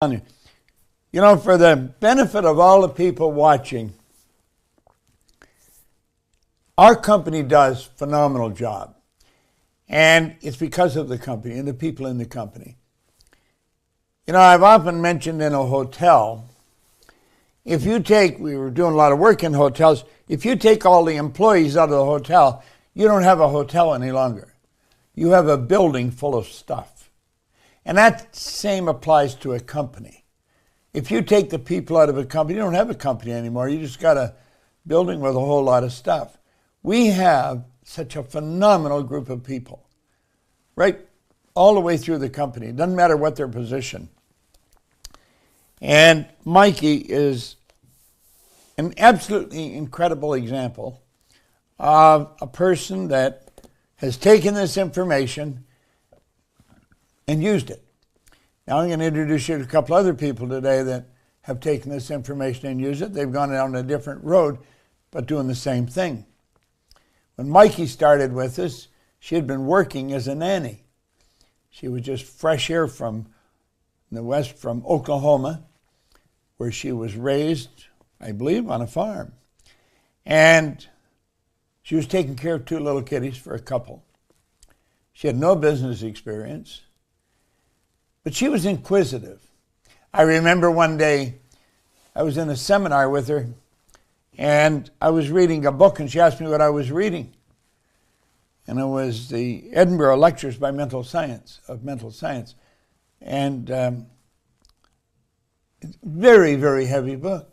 You know, for the benefit of all the people watching, our company does a phenomenal job. And it's because of the company and the people in the company. You know, I've often mentioned in a hotel, if you take, we were doing a lot of work in hotels, if you take all the employees out of the hotel, you don't have a hotel any longer. You have a building full of stuff. And that same applies to a company. If you take the people out of a company, you don't have a company anymore. You just got a building with a whole lot of stuff. We have such a phenomenal group of people, right all the way through the company. It doesn't matter what their position. And Mikey is an absolutely incredible example of a person that has taken this information and used it. Now I'm going to introduce you to a couple other people today that have taken this information and used it. They've gone down a different road, but doing the same thing. When Mikey started with us, she had been working as a nanny. She was just fresh air from the west, from Oklahoma, where she was raised, I believe, on a farm. And she was taking care of two little kiddies for a couple. She had no business experience, but she was inquisitive. I remember one day I was in a seminar with her, and I was reading a book, and she asked me what I was reading. And it was the Edinburgh Lectures by Mental Science. And it's a very, very heavy book.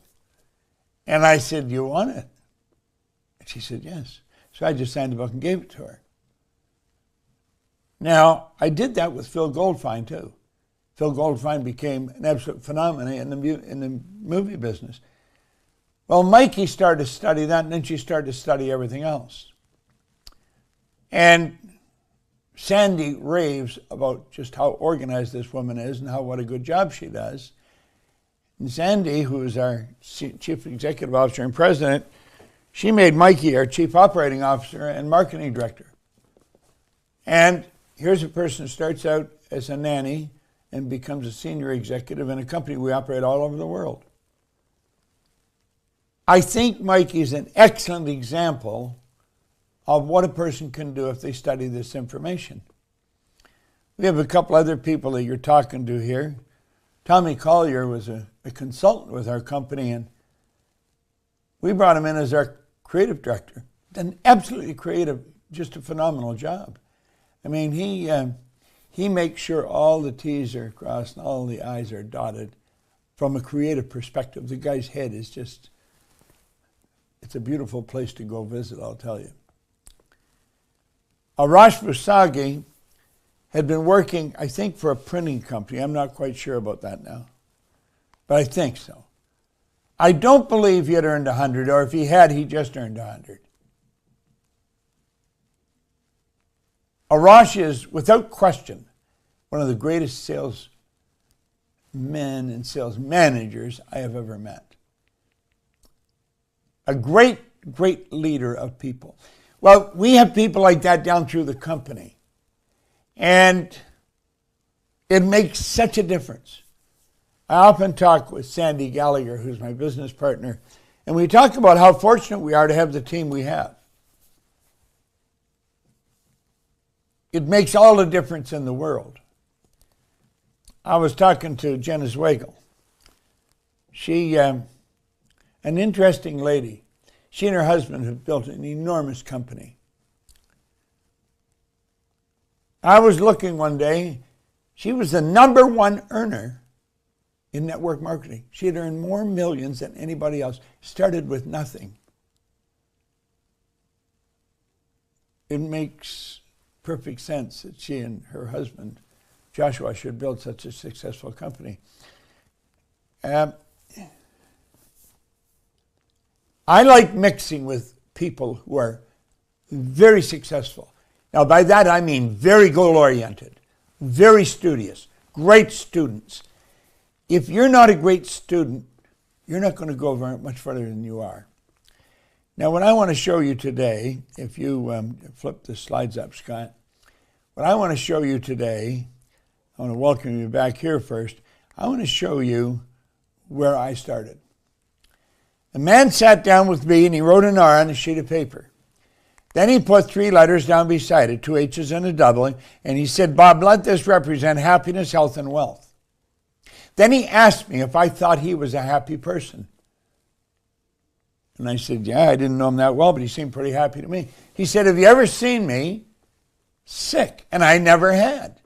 And I said, "Do you want it?" And she said, "Yes." So I just signed the book and gave it to her. Now, I did that with Phil Goldfine, too. Phil Goldfine became an absolute phenomenon in the movie business. Well, Mikey started to study that, and then she started to study everything else. And Sandy raves about just how organized this woman is and what a good job she does. And Sandy, who is our Chief Executive Officer and President, she made Mikey our Chief Operating Officer and Marketing Director. And here's a person who starts out as a nanny and becomes a senior executive in a company we operate all over the world. I think Mikey is an excellent example of what a person can do if they study this information. We have a couple other people that you're talking to here. Tommy Collier was a consultant with our company, and we brought him in as our creative director. Done absolutely creative, just a phenomenal job. I mean, he makes sure all the T's are crossed and all the I's are dotted from a creative perspective. The guy's head is just, it's a beautiful place to go visit, I'll tell you. Arash Busagi had been working, I think, for a printing company. I'm not quite sure about that now, but I think so. I don't believe he had earned 100, or if he had, he just earned 100. Arash is, without question, one of the greatest salesmen and sales managers I have ever met. A great, great leader of people. Well, we have people like that down through the company, and it makes such a difference. I often talk with Sandy Gallagher, who's my business partner, and we talk about how fortunate we are to have the team we have. It makes all the difference in the world. I was talking to Jenna Zweigel. She, an interesting lady. She and her husband have built an enormous company. I was looking one day. She was the #1 earner in network marketing. She had earned more millions than anybody else. Started with nothing. It makes perfect sense that she and her husband, Joshua, should build such a successful company. I like mixing with people who are very successful. Now, by that I mean very goal-oriented, very studious, great students. If you're not a great student, you're not going to go very much further than you are. Now, what I want to show you today, if you flip the slides up, Scott, what I want to show you today, I want to welcome you back here first. I want to show you where I started. The man sat down with me and he wrote an R on a sheet of paper. Then he put 3 letters down beside it, 2 H's and a W, and he said, Bob, let this represent happiness, health, and wealth. Then he asked me if I thought he was a happy person. And I said, yeah, I didn't know him that well, but he seemed pretty happy to me. He said, have you ever seen me sick? And I never had.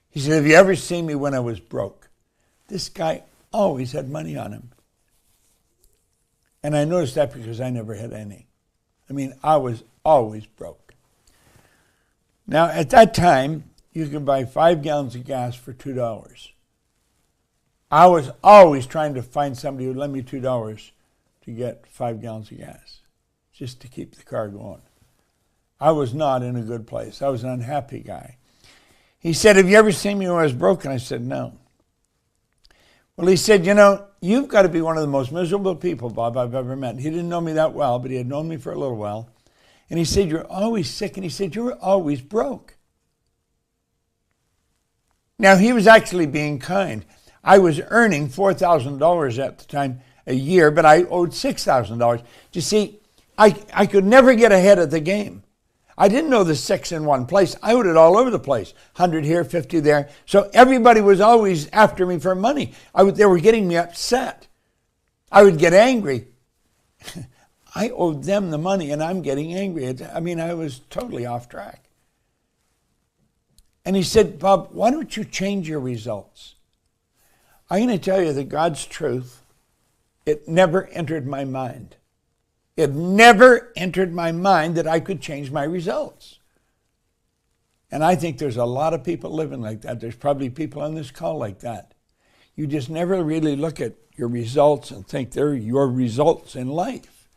He said, have you ever seen me when I was broke? This guy always had money on him. And I noticed that because I never had any. I mean, I was always broke. Now, at that time, you could buy 5 gallons of gas for $2. I was always trying to find somebody who would lend me $2 to get 5 gallons of gas, just to keep the car going. I was not in a good place. I was an unhappy guy. He said, have you ever seen me when I was broken? I said, no. Well, he said, you know, you've got to be one of the most miserable people, Bob, I've ever met. He didn't know me that well, but he had known me for a little while. And he said, you're always sick. And he said, you're always broke. Now, he was actually being kind. I was earning $4,000 at the time a year, but I owed $6,000. You see, I could never get ahead of the game. I didn't know the 6 in one place. I owed it all over the place. 100 here, 50 there. So everybody was always after me for money. They were getting me upset. I would get angry. I owed them the money and I'm getting angry. I mean, I was totally off track. And he said, Bob, why don't you change your results? I'm going to tell you that God's truth, it never entered my mind. It never entered my mind that I could change my results. And I think there's a lot of people living like that. There's probably people on this call like that. You just never really look at your results and think they're your results in life.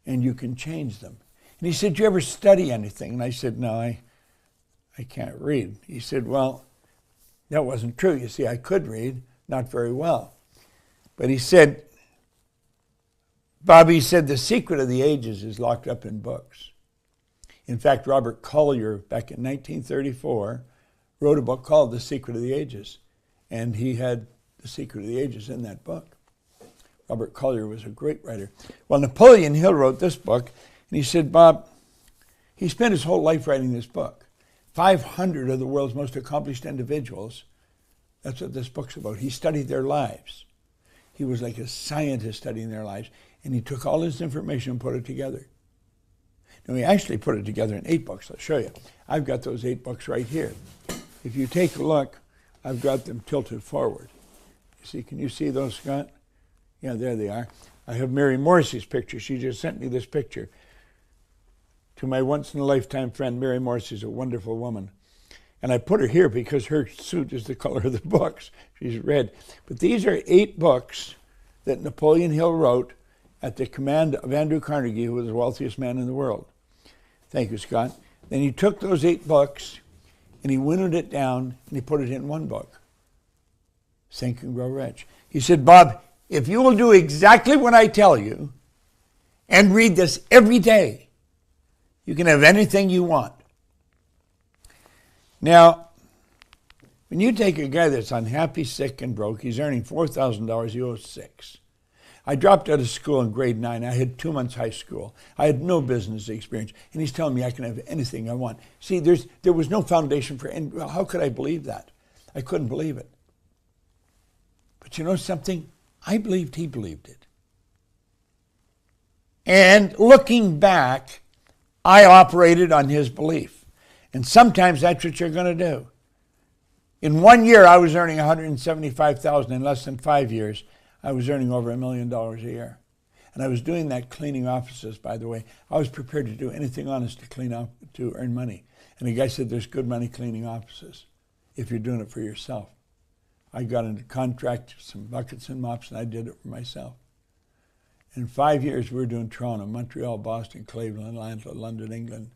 And you can change them. And he said, do you ever study anything? And I said, no, I can't read. He said, well, that wasn't true. You see, I could read, not very well. But he said, Bobby said, the secret of the ages is locked up in books. In fact, Robert Collier, back in 1934, wrote a book called The Secret of the Ages. And he had The Secret of the Ages in that book. Robert Collier was a great writer. Well, Napoleon Hill wrote this book, and he said, Bob, he spent his whole life writing this book. 500 of the world's most accomplished individuals, that's what this book's about. He studied their lives. He was like a scientist studying their lives. And he took all this information and put it together. Now, he actually put it together in 8 books. I'll show you. I've got those 8 books right here. If you take a look, I've got them tilted forward. You see, can you see those, Scott? Yeah, there they are. I have Mary Morrissey's picture. She just sent me this picture. To my once-in-a-lifetime friend, Mary Morrissey's a wonderful woman. And I put her here because her suit is the color of the books. She's red. But these are 8 books that Napoleon Hill wrote at the command of Andrew Carnegie, who was the wealthiest man in the world. Thank you, Scott. Then he took those 8 books and he winnowed it down and he put it in one book, Think and Grow Rich. He said, Bob, if you will do exactly what I tell you and read this every day, you can have anything you want. Now, when you take a guy that's unhappy, sick, and broke, he's earning $4,000, he owes $6,000. I dropped out of school in grade 9. I had 2 months high school. I had no business experience. And he's telling me I can have anything I want. See, there was no foundation for, and well, how could I believe that? I couldn't believe it. But you know something? I believed he believed it. And looking back, I operated on his belief. And sometimes that's what you're going to do. In 1 year, I was earning $175,000. In less than 5 years, I was earning over $1 million a year. And I was doing that cleaning offices, by the way. I was prepared to do anything honest to clean up, to earn money. And the guy said, there's good money cleaning offices if you're doing it for yourself. I got into contract, some buckets and mops, and I did it for myself. In 5 years, we were doing Toronto, Montreal, Boston, Cleveland, Atlanta, London, England,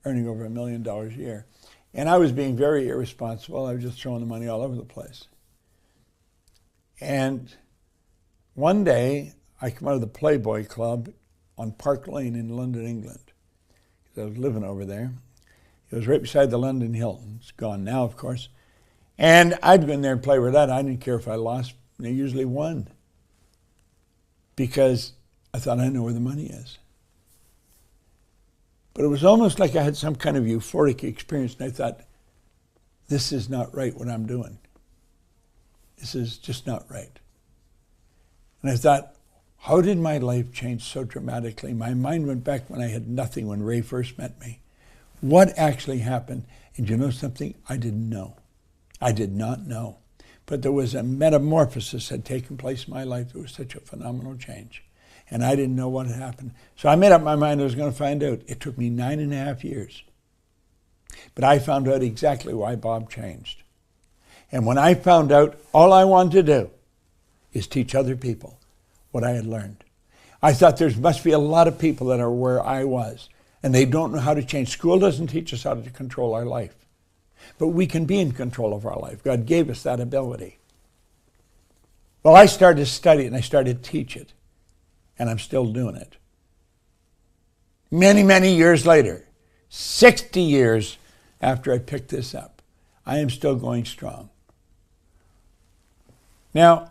earning over $1 million a year. And I was being very irresponsible. I was just throwing the money all over the place. And one day, I come out of the Playboy Club on Park Lane in London, England, because I was living over there. It was right beside the London Hilton. It's gone now, of course. And I'd go in there and play with that. I didn't care if I lost. They usually won. Because I thought, I know where the money is. But it was almost like I had some kind of euphoric experience, and I thought, this is not right what I'm doing. This is just not right. And I thought, how did my life change so dramatically? My mind went back when I had nothing, when Ray first met me. What actually happened? And you know something? I didn't know. I did not know. But there was a metamorphosis had taken place in my life. There was such a phenomenal change. And I didn't know what had happened. So I made up my mind I was going to find out. It took me 9.5 years. But I found out exactly why Bob changed. And when I found out, all I wanted to do is teach other people what I had learned. I thought there must be a lot of people that are where I was, and they don't know how to change. School doesn't teach us how to control our life. But we can be in control of our life. God gave us that ability. Well, I started to study it, and I started to teach it. And I'm still doing it. Many, many years later, 60 years after I picked this up, I am still going strong. Now,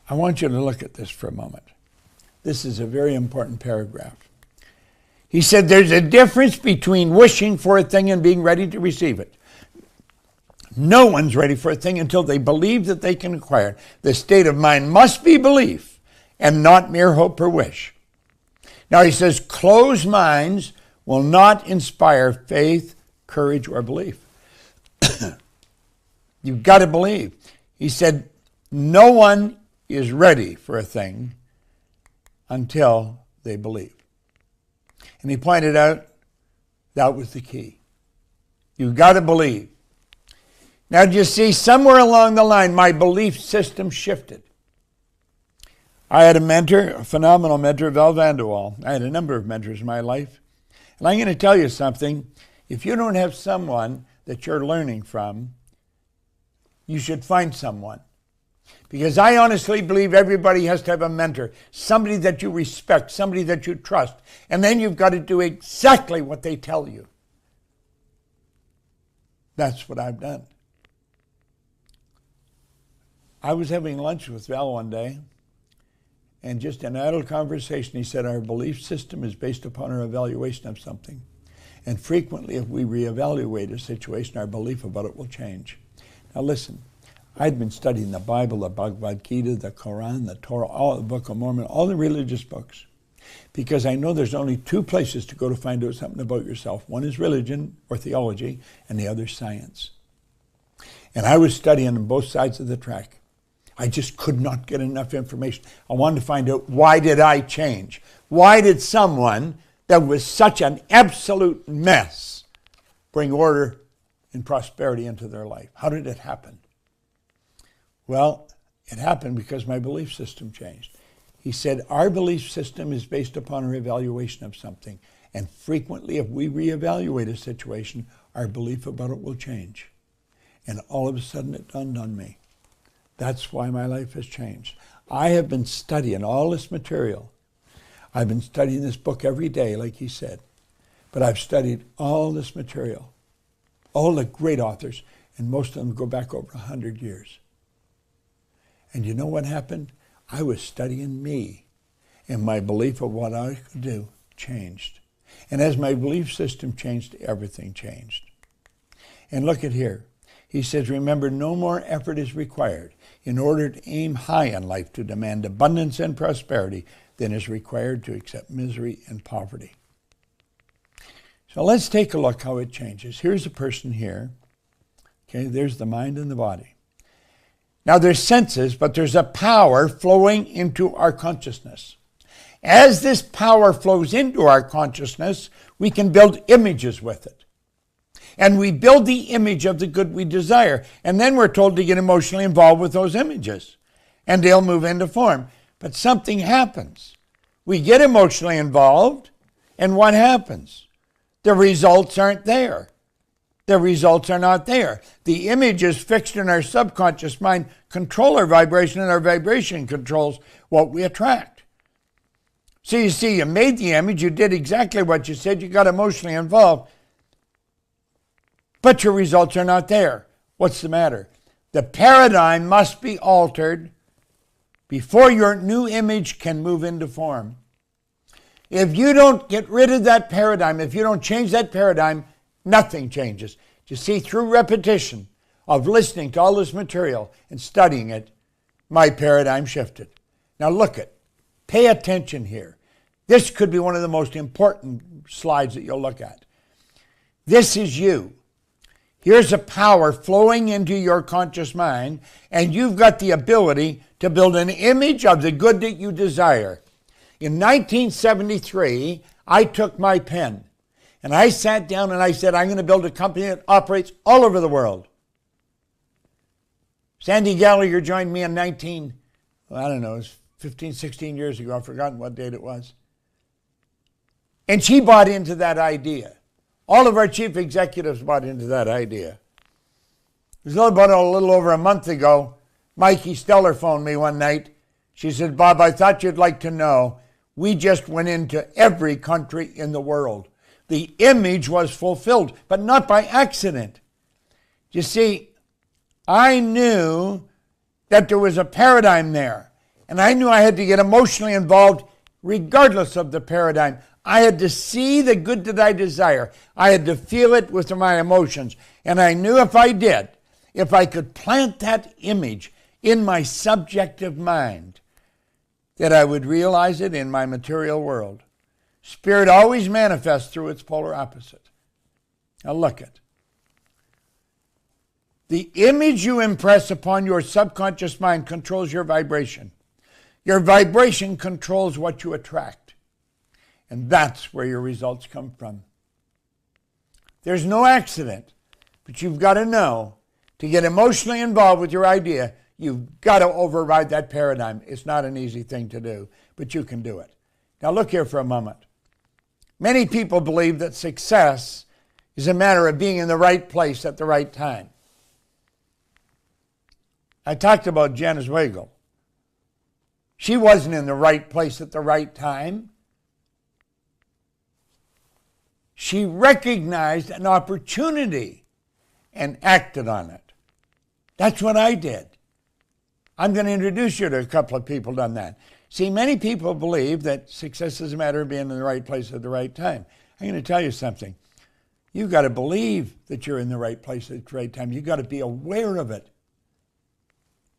I want you to look at this for a moment. This is a very important paragraph. He said there's a difference between wishing for a thing and being ready to receive it. No one's ready for a thing until they believe that they can acquire it. The state of mind must be belief and not mere hope or wish. Now he says closed minds will not inspire faith, courage, or belief. You've got to believe. He said no one is ready for a thing until they believe. And he pointed out that was the key. You've got to believe. Now, do you see, somewhere along the line, my belief system shifted. I had a mentor, a phenomenal mentor, Val Vanderwall. I had a number of mentors in my life. And I'm going to tell you something. If you don't have someone that you're learning from, you should find someone. Because I honestly believe everybody has to have a mentor, somebody that you respect, somebody that you trust. And then you've got to do exactly what they tell you. That's what I've done. I was having lunch with Val one day, and just in idle conversation, he said, our belief system is based upon our evaluation of something. And frequently, if we reevaluate a situation, our belief about it will change. Now listen, I'd been studying the Bible, the Bhagavad Gita, the Quran, the Torah, all the Book of Mormon, all the religious books. Because I know there's only two places to go to find out something about yourself. One is religion or theology, and the other is science. And I was studying on both sides of the track. I just could not get enough information. I wanted to find out, why did I change? Why did someone that was such an absolute mess bring order and prosperity into their life? How did it happen? Well, it happened because my belief system changed. He said, our belief system is based upon our evaluation of something. And frequently, if we reevaluate a situation, our belief about it will change. And all of a sudden, it dawned on me. That's why my life has changed. I have been studying all this material. I've been studying this book every day, like he said. But I've studied all this material, all the great authors, and most of them go back over 100 years. And you know what happened? I was studying me, and my belief of what I could do changed. And as my belief system changed, everything changed. And look at here. He says, remember, no more effort is required in order to aim high in life to demand abundance and prosperity than is required to accept misery and poverty. So let's take a look how it changes. Here's a person here. Okay, there's the mind and the body. Now there's senses, but there's a power flowing into our consciousness. As this power flows into our consciousness, we can build images with it. And we build the image of the good we desire. And then we're told to get emotionally involved with those images. And they'll move into form. But something happens. We get emotionally involved, and what happens? The results aren't there. The results are not there. The images fixed in our subconscious mind control our vibration, and our vibration controls what we attract. So you see, you made the image, you did exactly what you said, you got emotionally involved, but your results are not there. What's the matter? The paradigm must be altered before your new image can move into form. If you don't get rid of that paradigm, if you don't change that paradigm, nothing changes. You see, through repetition of listening to all this material and studying it, my paradigm shifted. Now look at, pay attention here. This could be one of the most important slides that you'll look at. This is you. Here's a power flowing into your conscious mind, and you've got the ability to build an image of the good that you desire. In 1973, I took my pen, and I sat down and I said, I'm going to build a company that operates all over the world. Sandy Gallagher joined me in it was 15, 16 years ago. I've forgotten what date it was. And she bought into that idea. All of our chief executives bought into that idea. It was about a little over a month ago, Mikey Steller phoned me one night. She said, Bob, I thought you'd like to know, we just went into every country in the world. The image was fulfilled, but not by accident. You see, I knew that there was a paradigm there, and I knew I had to get emotionally involved regardless of the paradigm. I had to see the good that I desire. I had to feel it with my emotions. And I knew if I did, if I could plant that image in my subjective mind, that I would realize it in my material world. Spirit always manifests through its polar opposite. Now look at. The image you impress upon your subconscious mind controls your vibration. Your vibration controls what you attract. And that's where your results come from. There's no accident, but you've got to know, to get emotionally involved with your idea, you've got to override that paradigm. It's not an easy thing to do, but you can do it. Now look here for a moment. Many people believe that success is a matter of being in the right place at the right time. I talked about Jen Zweigel. She wasn't in the right place at the right time. She recognized an opportunity and acted on it. That's what I did. I'm going to introduce you to a couple of people who've done that. See, many people believe that success is a matter of being in the right place at the right time. I'm going to tell you something. You've got to believe that you're in the right place at the right time. You've got to be aware of it.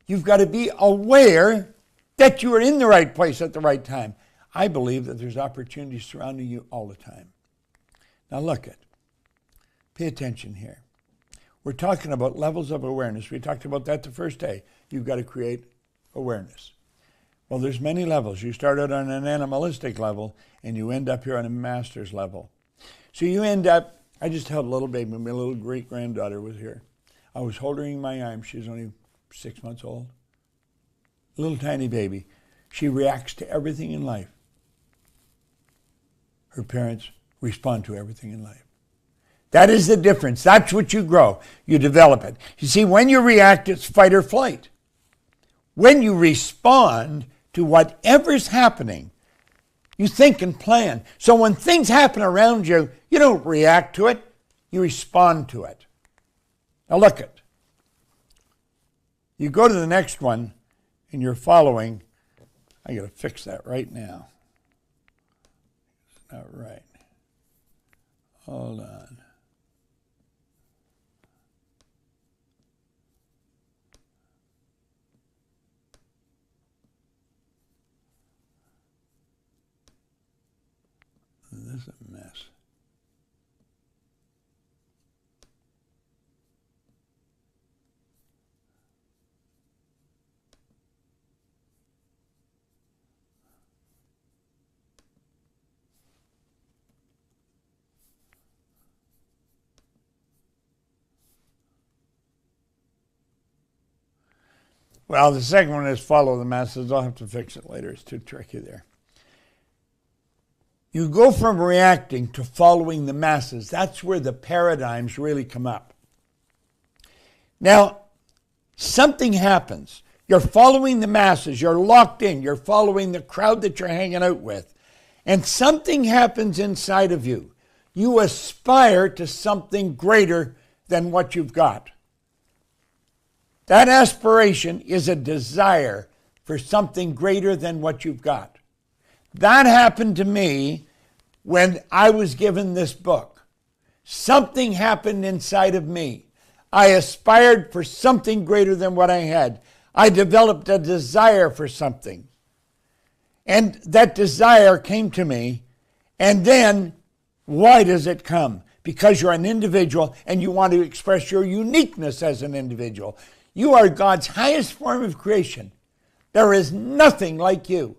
You've got to be aware that you are in the right place at the right time. I believe that there's opportunities surrounding you all the time. Now look at, pay attention here. We're talking about levels of awareness. We talked about that the first day. You've got to create awareness. Well, there's many levels. You start out on an animalistic level, and you end up here on a master's level. So you end up, I just held a little baby. My little great-granddaughter was here. I was holding her in my arms. She's only 6 months old. Little tiny baby. She reacts to everything in life. Her parents respond to everything in life. That is the difference. That's what you grow. You develop it. You see, when you react, it's fight or flight. When you respond to whatever's happening, you think and plan. So when things happen around you, you don't react to it. You respond to it. Now look at. You go to the next one, and you're following. I got to fix that right now. It's not right. Hold on. This is a mess. Well, the second one is follow the masses. I'll have to fix it later. It's too tricky there. You go from reacting to following the masses. That's where the paradigms really come up. Now, something happens. You're following the masses. You're locked in. You're following the crowd that you're hanging out with. And something happens inside of you. You aspire to something greater than what you've got. That aspiration is a desire for something greater than what you've got. That happened to me when I was given this book. Something happened inside of me. I aspired for something greater than what I had. I developed a desire for something. And that desire came to me. And then, why does it come? Because you're an individual and you want to express your uniqueness as an individual. You are God's highest form of creation. There is nothing like you.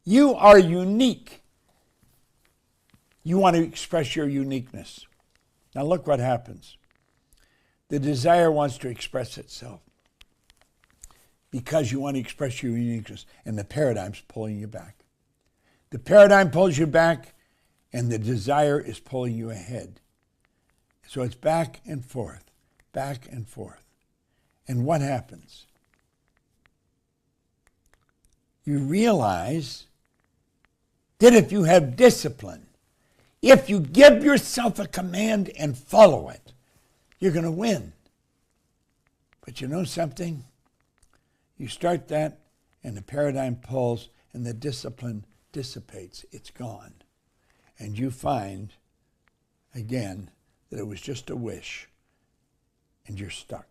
You are unique. You want to express your uniqueness. Now look what happens. The desire wants to express itself because you want to express your uniqueness, and the paradigm's pulling you back. The paradigm pulls you back, and the desire is pulling you ahead. So it's back and forth, back and forth. And what happens? You realize that if you have discipline, if you give yourself a command and follow it, you're going to win. But you know something? You start that, and the paradigm pulls, and the discipline dissipates. It's gone. And you find, again, that it was just a wish, and you're stuck.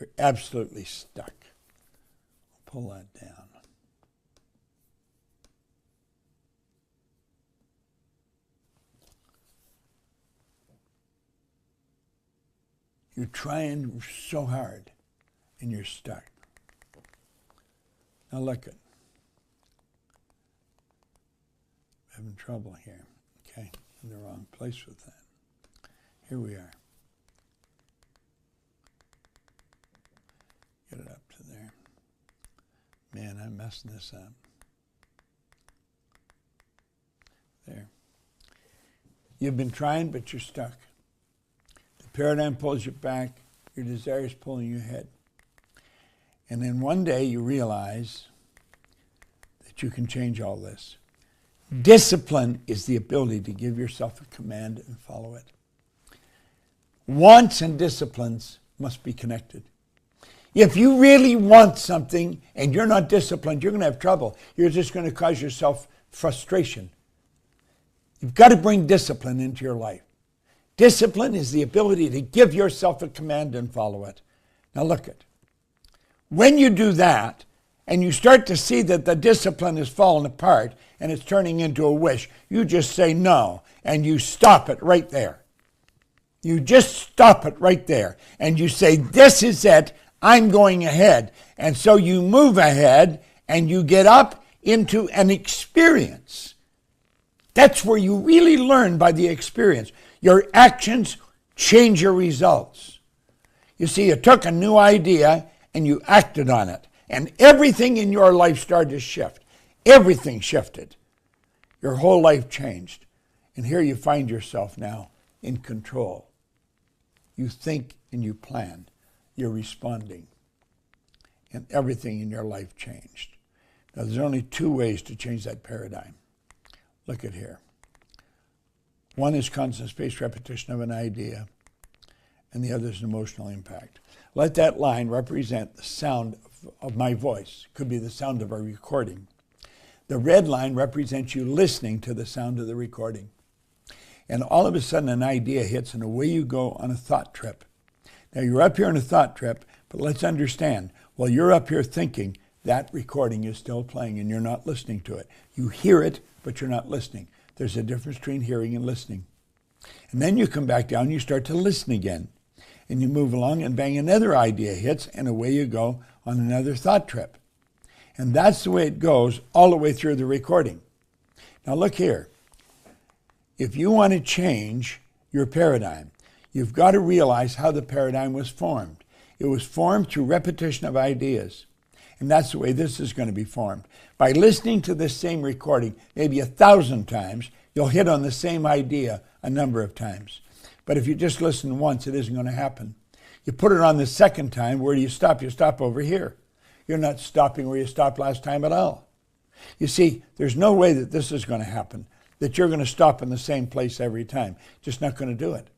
You're absolutely stuck. Pull that down. You're trying so hard, and you're stuck. Now look at. I'm having trouble here. Okay, in the wrong place with that. Here we are. Get it up to there. Man, I'm messing this up. There. You've been trying, but you're stuck. The paradigm pulls you back. Your desire is pulling you ahead. And then one day you realize that you can change all this. Discipline is the ability to give yourself a command and follow it. Wants and disciplines must be connected. If you really want something and you're not disciplined, you're going to have trouble. You're just going to cause yourself frustration. You've got to bring discipline into your life. Discipline is the ability to give yourself a command and follow it. Now look at. When you do that, and you start to see that the discipline is falling apart and it's turning into a wish, you just say no, and you stop it right there. You just stop it right there. And you say, this is it, I'm going ahead. And so you move ahead and you get up into an experience. That's where you really learn by the experience. Your actions change your results. You see, you took a new idea and you acted on it. And everything in your life started to shift. Everything shifted. Your whole life changed. And here you find yourself now in control. You think and you plan. You're responding. And everything in your life changed. Now, there's only two ways to change that paradigm. Look at here. One is constant spaced repetition of an idea, and the other is an emotional impact. Let that line represent the sound of my voice. It could be the sound of a recording. The red line represents you listening to the sound of the recording. And all of a sudden an idea hits and away you go on a thought trip. Now you're up here on a thought trip, but let's understand, while you're up here thinking, that recording is still playing and you're not listening to it. You hear it, but you're not listening. There's a difference between hearing and listening. And then you come back down, you start to listen again. And you move along and bang, another idea hits and away you go on another thought trip. And that's the way it goes all the way through the recording. Now look here. If you want to change your paradigm, you've got to realize how the paradigm was formed. It was formed through repetition of ideas. And that's the way this is going to be formed. By listening to this same recording, maybe 1,000 times, you'll hit on the same idea a number of times. But if you just listen once, it isn't going to happen. You put it on the second time, where do you stop? You stop over here. You're not stopping where you stopped last time at all. You see, there's no way that this is going to happen, that you're going to stop in the same place every time. Just not going to do it.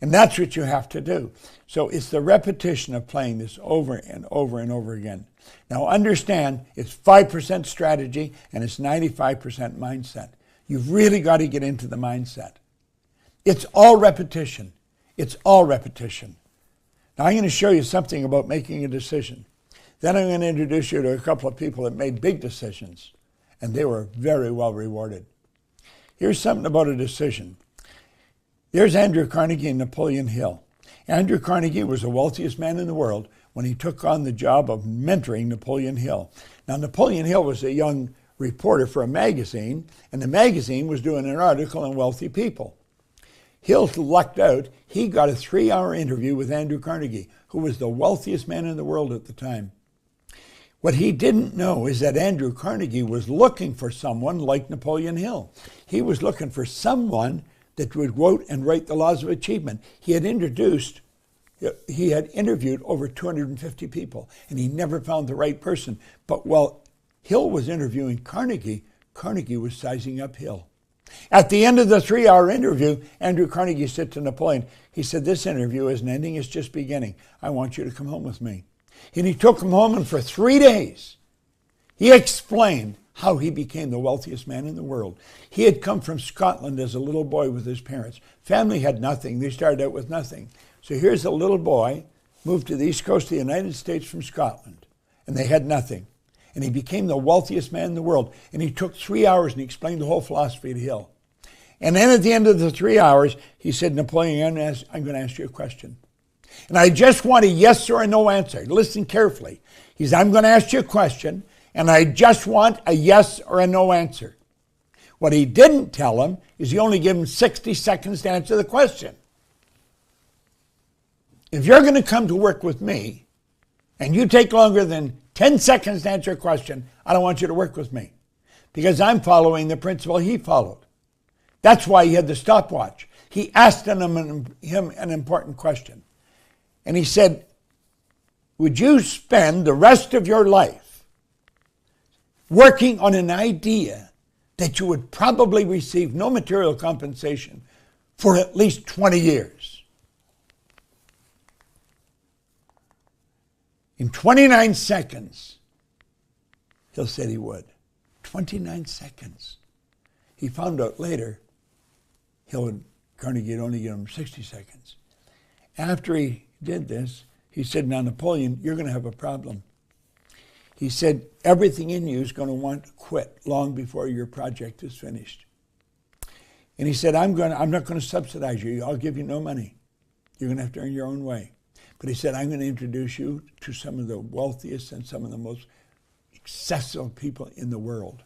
And that's what you have to do. So it's the repetition of playing this over and over and over again. Now understand, it's 5% strategy and it's 95% mindset. You've really got to get into the mindset. It's all repetition. It's all repetition. Now I'm going to show you something about making a decision. Then I'm going to introduce you to a couple of people that made big decisions, and they were very well rewarded. Here's something about a decision. There's Andrew Carnegie and Napoleon Hill. Andrew Carnegie was the wealthiest man in the world when he took on the job of mentoring Napoleon Hill. Now, Napoleon Hill was a young reporter for a magazine, and the magazine was doing an article on wealthy people. Hill lucked out. He got a 3-hour interview with Andrew Carnegie, who was the wealthiest man in the world at the time. What he didn't know is that Andrew Carnegie was looking for someone like Napoleon Hill. He was looking for someone that would quote and write the laws of achievement. He had interviewed over 250 people, and he never found the right person. But while Hill was interviewing Carnegie, Carnegie was sizing up Hill. At the end of the 3-hour interview, Andrew Carnegie said to Napoleon, he said, "This interview isn't ending, it's just beginning. I want you to come home with me." And he took him home, and for 3 days, he explained how he became the wealthiest man in the world. He had come from Scotland as a little boy with his parents. Family had nothing. They started out with nothing. So here's a little boy, moved to the East Coast of the United States from Scotland, and they had nothing. And he became the wealthiest man in the world. And he took 3 hours and he explained the whole philosophy to Hill. And then at the end of the 3 hours, he said, "Napoleon, I'm going to ask you a question. And I just want a yes or a no answer." Listen carefully. He said, "I'm going to ask you a question, and I just want a yes or a no answer." What he didn't tell him is he only gave him 60 seconds to answer the question. If you're going to come to work with me, and you take longer than 10 seconds to answer a question, I don't want you to work with me, because I'm following the principle he followed. That's why he had the stopwatch. He asked him an important question. And he said, "Would you spend the rest of your life working on an idea that you would probably receive no material compensation for at least 20 years? In 29 seconds, Hill said he would. 29 seconds. He found out later, Hill and Carnegie had only given him 60 seconds. After he did this, he said, "Now, Napoleon, you're going to have a problem." He said, "Everything in you is going to want to quit long before your project is finished." And he said, I'm not going to subsidize you. I'll give you no money. You're going to have to earn your own way. But he said, "I'm going to introduce you to some of the wealthiest and some of the most successful people in the world.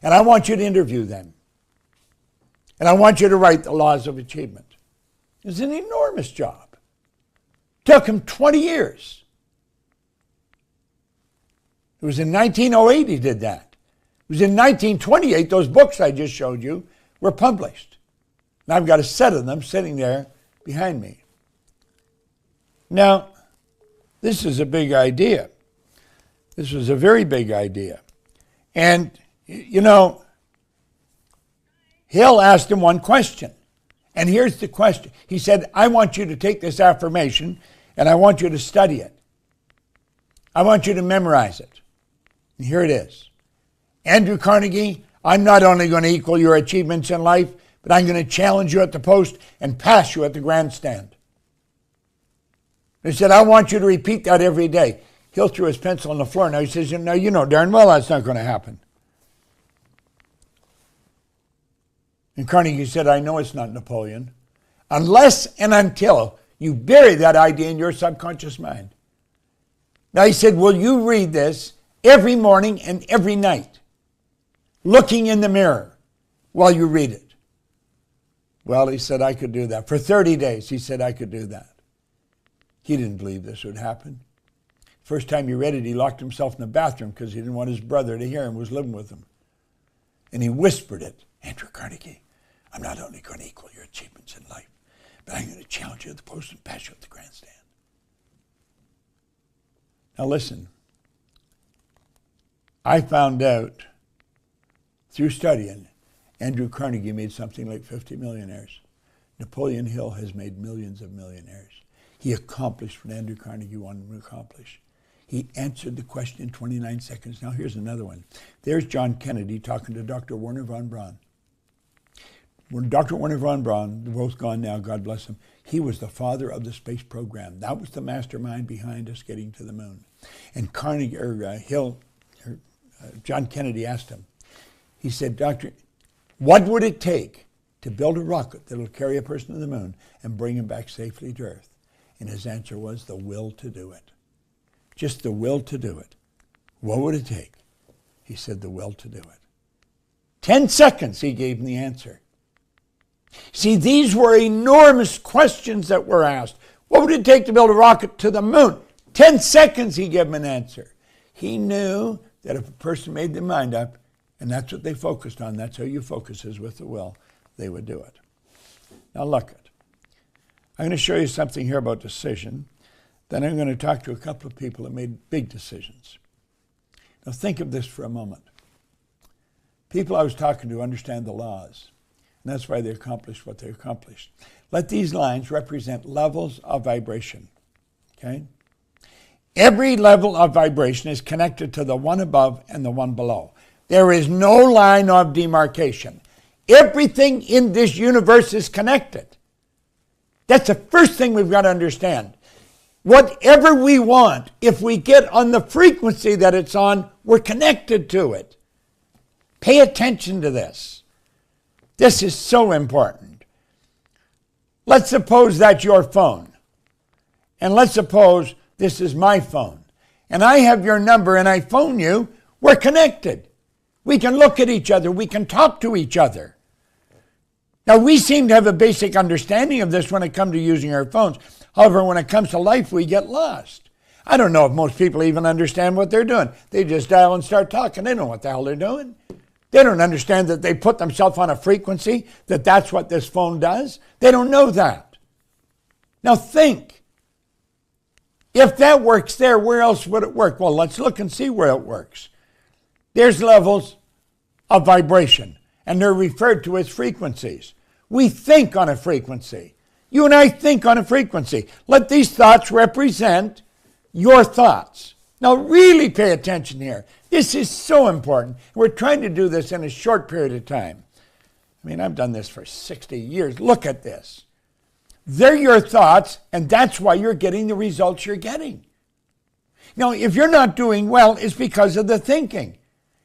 And I want you to interview them. And I want you to write the laws of achievement." It was an enormous job. Took him 20 years. It was in 1908 he did that. It was in 1928 those books I just showed you were published. And I've got a set of them sitting there behind me. Now, this is a big idea. This was a very big idea. And, you know, Hill asked him one question. And here's the question. He said, "I want you to take this affirmation and I want you to study it. I want you to memorize it." And here it is. "Andrew Carnegie, I'm not only going to equal your achievements in life, but I'm going to challenge you at the post and pass you at the grandstand." He said, "I want you to repeat that every day." Hill threw his pencil on the floor. Now he says, you know darn well that's not going to happen. And Carnegie said, "I know it's not, Napoleon, unless and until you bury that idea in your subconscious mind." Now he said, "Will you read this every morning and every night, looking in the mirror while you read it?" Well, he said, "I could do that." For 30 days, he said, "I could do that." He didn't believe this would happen. First time he read it, he locked himself in the bathroom because he didn't want his brother to hear him, who was living with him. And he whispered it, "Andrew Carnegie, I'm not only going to equal your achievements in life, but I'm going to challenge you at the post and pass you at the grandstand." Now listen, I found out through studying, Andrew Carnegie made something like 50 millionaires. Napoleon Hill has made millions of millionaires. He accomplished what Andrew Carnegie wanted to accomplish. He answered the question in 29 seconds. Now here's another one. There's John Kennedy talking to Dr. Wernher von Braun. When Dr. Wernher von Braun, they're both gone now, God bless him, he was the father of the space program. That was the mastermind behind us getting to the moon. And John Kennedy asked him, he said, Doctor, what would it take to build a rocket that will carry a person to the moon and bring him back safely to Earth? And his answer was the will to do it. Just the will to do it. What would it take? He said the will to do it. 10 seconds he gave him the answer. See, these were enormous questions that were asked. What would it take to build a rocket to the moon? 10 seconds he gave him an answer. He knew that if a person made their mind up, and that's what they focused on, that's how you focus is with the will, they would do it. Now look it. I'm going to show you something here about decision. Then I'm going to talk to a couple of people that made big decisions. Now think of this for a moment. People I was talking to understand the laws, and that's why they accomplished what they accomplished. Let these lines represent levels of vibration, okay? Every level of vibration is connected to the one above and the one below. There is no line of demarcation. Everything in this universe is connected. That's the first thing we've got to understand. Whatever we want, if we get on the frequency that it's on, we're connected to it. Pay attention to this. This is so important. Let's suppose that's your phone. And let's suppose this is my phone. And I have your number and I phone you. We're connected. We can look at each other. We can talk to each other. Now, we seem to have a basic understanding of this when it comes to using our phones. However, when it comes to life, we get lost. I don't know if most people even understand what they're doing. They just dial and start talking. They don't know what the hell they're doing. They don't understand that they put themselves on a frequency, that that's what this phone does. They don't know that. Now think. If that works there, where else would it work? Well, let's look and see where it works. There's levels of vibration, and they're referred to as frequencies. We think on a frequency. You and I think on a frequency. Let these thoughts represent your thoughts. Now really pay attention here. This is so important. We're trying to do this in a short period of time. I mean, I've done this for 60 years. Look at this. They're your thoughts, and that's why you're getting the results you're getting. Now, if you're not doing well, it's because of the thinking.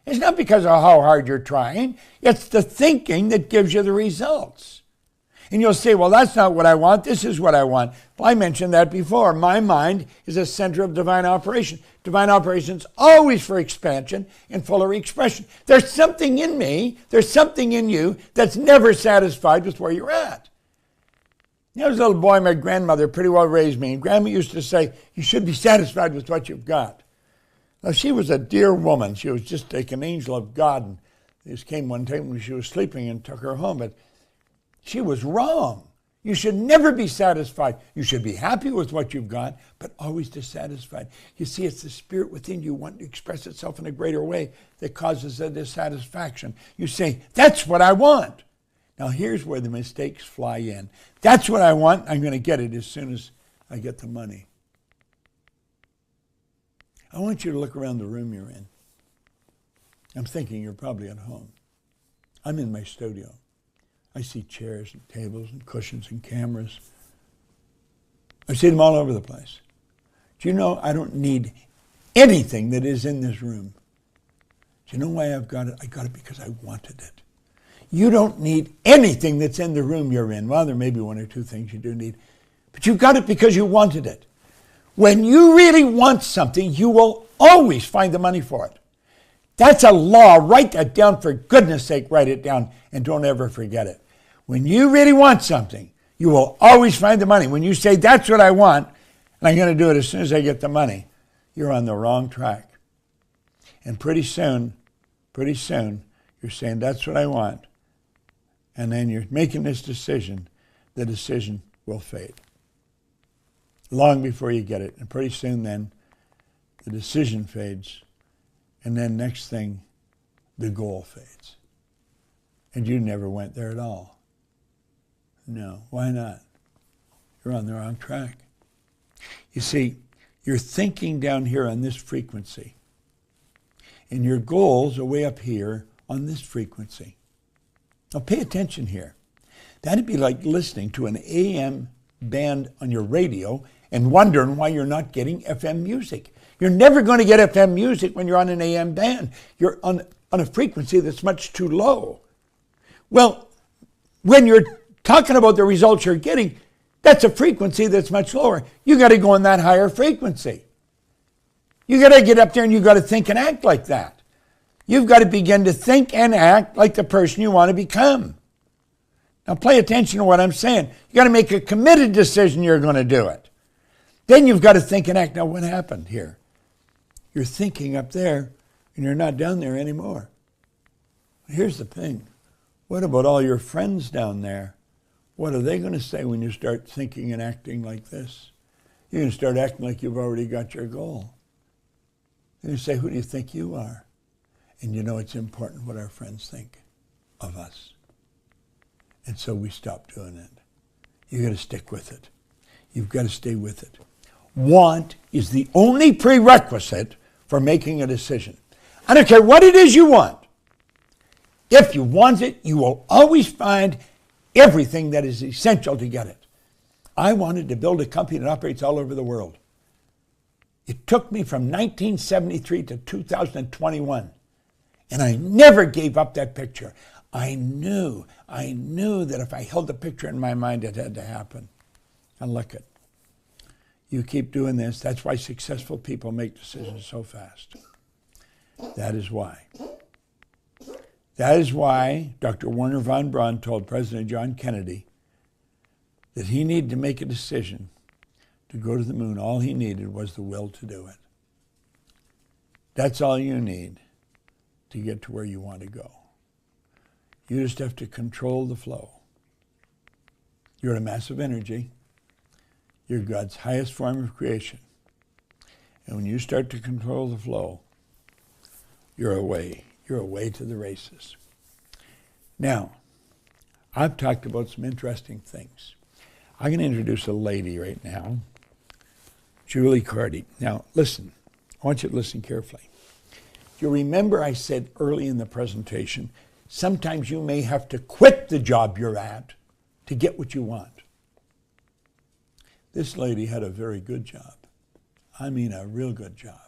It's not because of how hard you're trying. It's the thinking that gives you the results. And you'll say, well, that's not what I want. This is what I want. Well, I mentioned that before. My mind is a center of divine operation. Divine operation is always for expansion and fuller expression. There's something in me, there's something in you that's never satisfied with where you're at. There was a little boy, my grandmother pretty well raised me, and Grandma used to say, you should be satisfied with what you've got. Now, she was a dear woman. She was just like an angel of God. And this came one time when she was sleeping and took her home, but she was wrong. You should never be satisfied. You should be happy with what you've got, but always dissatisfied. You see, it's the spirit within you wanting to express itself in a greater way that causes a dissatisfaction. You say, that's what I want. Now, here's where the mistakes fly in. That's what I want. I'm going to get it as soon as I get the money. I want you to look around the room you're in. I'm thinking you're probably at home. I'm in my studio. I see chairs and tables and cushions and cameras. I see them all over the place. Do you know I don't need anything that is in this room? Do you know why I've got it? I got it because I wanted it. You don't need anything that's in the room you're in. Well, there may be one or two things you do need, but you got it because you wanted it. When you really want something, you will always find the money for it. That's a law. Write that down. For goodness sake, write it down and don't ever forget it. When you really want something, you will always find the money. When you say, that's what I want, and I'm going to do it as soon as I get the money, you're on the wrong track. And pretty soon, you're saying, that's what I want. And then you're making this decision. The decision will fade long before you get it. And pretty soon then, the decision fades. And then next thing, the goal fades. And you never went there at all. No. Why not? You're on the wrong track. You see, you're thinking down here on this frequency, and your goals are way up here on this frequency. Now pay attention here. That'd be like listening to an AM band on your radio and wondering why you're not getting FM music. You're never going to get FM music when you're on an AM band. You're on a frequency that's much too low. Well, when you're talking about the results you're getting, that's a frequency that's much lower. You got to go on that higher frequency. You got to get up there and you got to think and act like that. You've got to begin to think and act like the person you want to become. Now pay attention to what I'm saying. You got to make a committed decision you're going to do it. Then you've got to think and act. Now what happened here? You're thinking up there and you're not down there anymore. Here's the thing. What about all your friends down there? What are they going to say when you start thinking and acting like this? You're going to start acting like you've already got your goal. They're going to say, who do you think you are? And you know it's important what our friends think of us. And so we stop doing it. You've got to stick with it. You've got to stay with it. Want is the only prerequisite for making a decision. I don't care what it is you want. If you want it, you will always find everything that is essential to get it. I wanted to build a company that operates all over the world. It took me from 1973 to 2021. And I never gave up that picture. I knew that if I held the picture in my mind, it had to happen. And look it. You keep doing this. That's why successful people make decisions so fast. That is why. That is why Dr. Wernher von Braun told President John Kennedy that he needed to make a decision to go to the moon. All he needed was the will to do it. That's all you need to get to where you want to go. You just have to control the flow. You're a massive energy. You're God's highest form of creation. And when you start to control the flow, you're away. You're away to the races. Now, I've talked about some interesting things. I'm going to introduce a lady right now, Julie Carty. Now, listen. I want you to listen carefully. You remember I said early in the presentation, sometimes you may have to quit the job you're at to get what you want. This lady had a very good job. I mean a real good job.